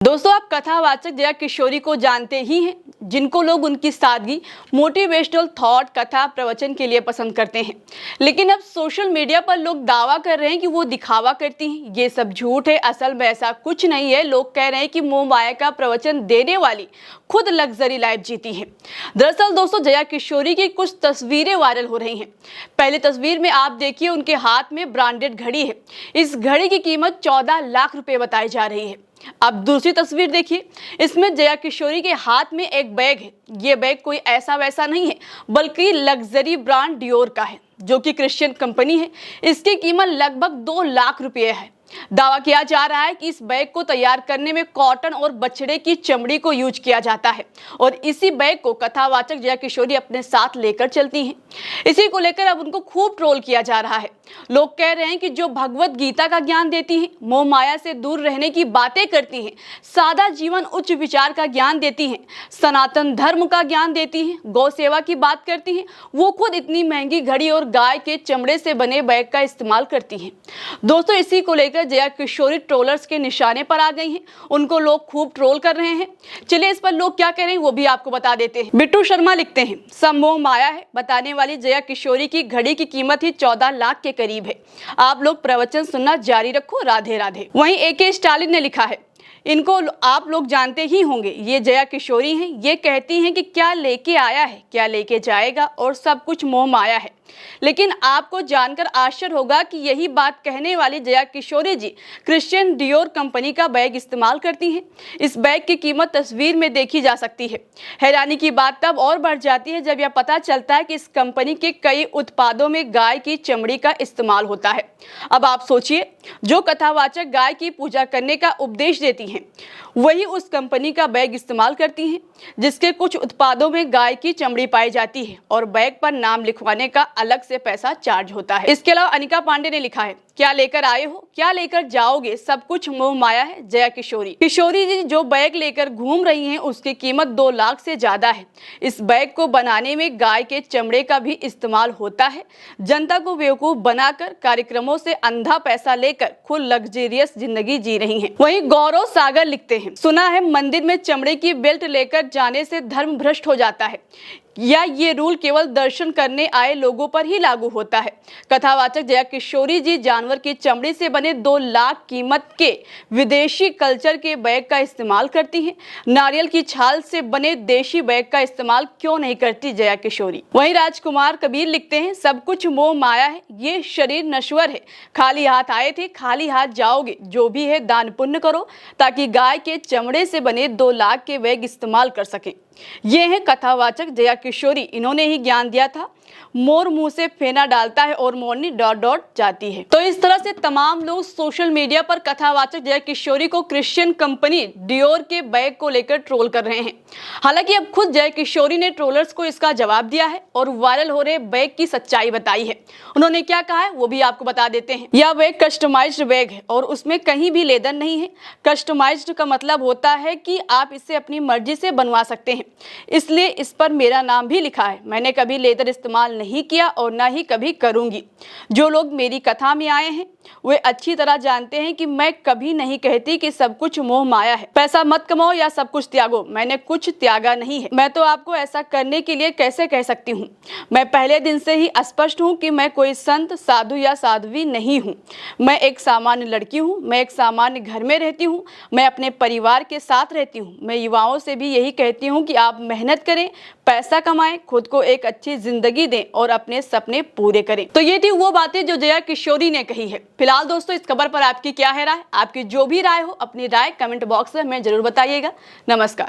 दोस्तों, आप कथावाचक जया किशोरी को जानते ही हैं, जिनको लोग उनकी सादगी, मोटिवेशनल थॉट, कथा प्रवचन के लिए पसंद करते हैं। लेकिन अब सोशल मीडिया पर लोग दावा कर रहे हैं कि वो दिखावा करती हैं। ये सब झूठ है, असल में ऐसा कुछ नहीं है। लोग कह रहे हैं कि मोह माया का प्रवचन देने वाली खुद लग्जरी लाइफ जीती है। दरअसल दोस्तों, जया किशोरी की कुछ तस्वीरें वायरल हो रही हैं। पहली तस्वीर में आप देखिए, उनके हाथ में ब्रांडेड घड़ी है। इस घड़ी की कीमत 14 लाख रुपए बताई जा रही है। अब दूसरी तस्वीर देखिए, इसमें जया किशोरी के हाथ में एक बैग है। ये बैग कोई ऐसा वैसा नहीं है, बल्कि लग्जरी ब्रांड डियोर का है, जो कि क्रिश्चियन कंपनी है। इसकी कीमत लगभग 2 लाख रुपए है। दावा किया जा रहा है कि इस बैग को तैयार करने में कॉटन और बछड़े की चमड़ी को यूज किया जाता है और इसी बैग को कथावाचक जया किशोरी अपने साथ लेकर चलती हैं। इसी को लेकर अब उनको खूब ट्रोल किया जा रहा है। लोग कह रहे हैं कि जो भगवत गीता का ज्ञान देती हैं, मोह माया से दूर रहने की बातें करती हैं, सादा जीवन उच्च विचार का ज्ञान देती हैं, सनातन धर्म का ज्ञान देती हैं, गौ सेवा की बात करती हैं, वो खुद इतनी महंगी घड़ी और गाय के चमड़े से बने बैग का इस्तेमाल करती हैं। दोस्तों, इसी को लेकर जया किशोरी ट्रोलर्स के निशाने पर आ गई हैं। उनको लोग खूब ट्रोल कर रहे हैं। चलिए, इस पर लोग क्या कह रहे हैं वो भी आपको बता देते हैं। बिट्टू शर्मा लिखते हैं, सब मोह माया है बताने वाली जया किशोरी की घड़ी की कीमत ही 14 लाख के करीब है। आप लोग प्रवचन सुनना जारी रखो, राधे राधे। वहीं AK स्टालिन ने लिखा है, इनको आप लोग जानते ही होंगे, ये जया किशोरी हैं। ये कहती हैं कि क्या लेके आया है, क्या लेके जाएगा और सब कुछ मोह माया है। लेकिन आपको जानकर आश्चर्य होगा कि यही बात कहने वाली Jaya Kishori ji Christian Dior company का बैग इस्तेमाल करती हैं। इस बैग की कीमत तस्वीर में देखी जा सकती है। हैरानी की बात तब और बढ़ जाती है जब यह पता चलता है कि इस कंपनी के कई उत्पादों में गाय की चमड़ी का इस्तेमाल होता है। अब आप सोचिए, जो कथावाचक गाय की पूजा करने का उपदेश देती हैं, वही उस कंपनी का बैग इस्तेमाल करती हैं, जिसके कुछ उत्पादों में गाय की चमड़ी पाई जाती है और बैग पर नाम लिखवाने का अलग से पैसा चार्ज होता है। इसके अलावा अनिका पांडे ने लिखा है, क्या लेकर आए हो, क्या लेकर जाओगे, सब कुछ मोह माया है। जया किशोरी जी जो बैग लेकर घूम रही हैं, उसकी कीमत 2 लाख से ज्यादा है। इस बैग को बनाने में गाय के चमड़े का भी इस्तेमाल होता है। जनता को बेवकूफ बनाकर कार्यक्रमों से अंधा पैसा लेकर खुद लग्जरियस जिंदगी जी रही हैं। वहीं गौरव सागर लिखते हैं, सुना है मंदिर में चमड़े की बेल्ट लेकर जाने से धर्म भ्रष्ट हो जाता है, या ये रूल केवल दर्शन करने आए लोगों पर ही लागू होता है। कथावाचक जया किशोरी जी जानवर की चमड़ी से बने 2 लाख कीमत के विदेशी कल्चर के बैग का इस्तेमाल करती हैं। नारियल की छाल से बने देशी बैग का इस्तेमाल क्यों नहीं करती जया किशोरी। वहीं राजकुमार कबीर लिखते हैं, सब कुछ मोह माया है, ये शरीर नश्वर है, खाली हाथ आए थे, खाली हाथ जाओगे। जो भी है दान पुण्य करो, ताकि गाय के चमड़े से बने 2 लाख के बैग इस्तेमाल कर सकें। ये है कथावाचक जया किशोरी। इन्होंने ही ज्ञान दिया था, मोर मुंह से फेना डालता है और मोरनी डॉट डॉट जाती है। तो इस तरह से तमाम लोग सोशल मीडिया पर कथावाचक जया किशोरी को क्रिश्चियन कंपनी डियोर के बैग को लेकर ट्रोल कर रहे हैं। हालांकि अब खुद जया किशोरी ने ट्रोलर्स को इसका जवाब दिया है और वायरल हो रहे बैग की सच्चाई बताई है। उन्होंने क्या कहा है वो भी आपको बता देते हैं। यह बैग कस्टमाइज्ड बैग है और उसमें कहीं भी लेदर नहीं है। कस्टमाइज्ड का मतलब होता है कि आप इसे अपनी मर्जी से बनवा सकते हैं, इसलिए इस पर मेरा नाम भी लिखा है। मैंने कभी लेदर इस्तेमाल नहीं किया और ना ही कभी करूंगी। जो लोग मेरी कथा में आए हैं वे अच्छी तरह जानते हैं कि मैं कभी नहीं कहती कि सब कुछ मोह माया है, पैसा मत कमाओ या सब कुछ त्यागो। मैंने कुछ त्यागा नहीं है। मैं तो आपको ऐसा करने के लिए कैसे कह सकती हूँ। मैं पहले दिन से ही स्पष्ट हूँ कि मैं कोई संत, साधु या साध्वी नहीं हूँ। मैं एक सामान्य लड़की हूँ। मैं एक सामान्य घर में रहती हूँ। मैं अपने परिवार के साथ रहती हूँ। मैं युवाओं से भी यही कहती हूँ कि आप मेहनत करें, पैसा कमाएं, खुद को एक अच्छी जिंदगी दें और अपने सपने पूरे करें। तो ये थी वो बातें जो जया किशोरी ने कही है। फिलहाल दोस्तों, इस खबर पर आपकी क्या है राय? आपकी जो भी राय हो, अपनी राय कमेंट बॉक्स में हमें जरूर बताइएगा। नमस्कार।